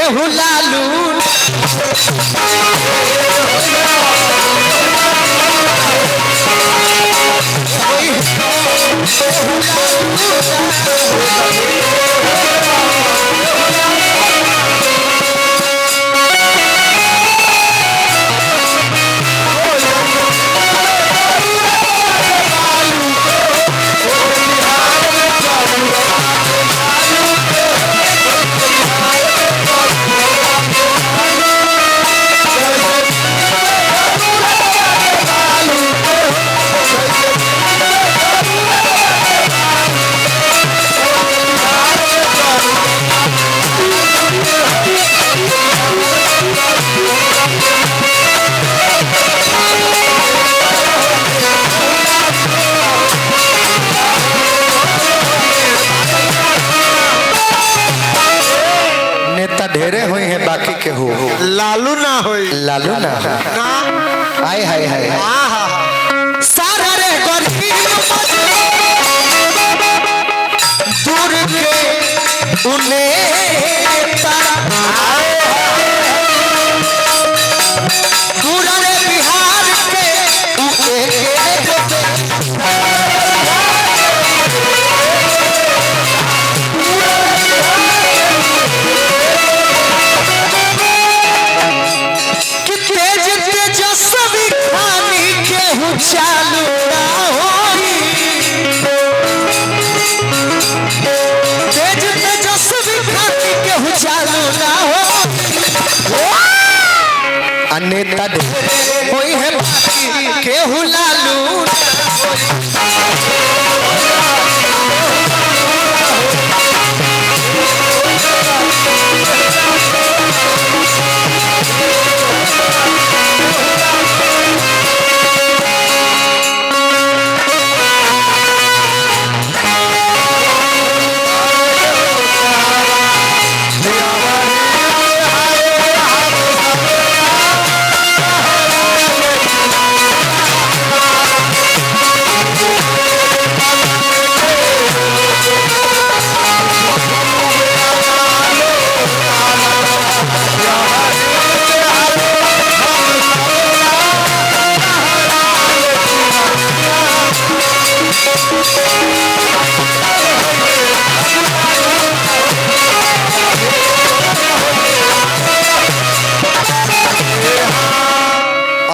केहू लालू ढेरे हुए हैं बाकी के हो लालू ना हो लालू ना हाय हाय हाय सारा रे दूर के उन्हें पूरा रे बिहार के चालू ना होई तेज तेजस्वी खाती के हो चालू ना हो अनेता कोई है के हो लालू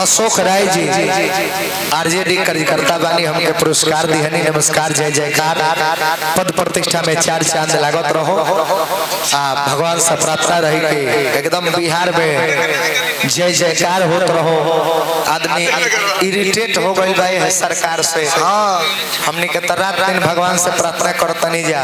अशोक राय जी आरजेडी कार्यकर्ता बानी हमके पुरस्कार दिहनी नमस्कार जय जयकार पद प्रतिष्ठा में 4 चांद लागत रहो भगवान से प्रार्थना रही कि एकदम बिहार में जय जयकार होत रहो आदमी इरिटेट हो गई है सरकार से हमने के रात दिन भगवान से प्रार्थना करतनी जा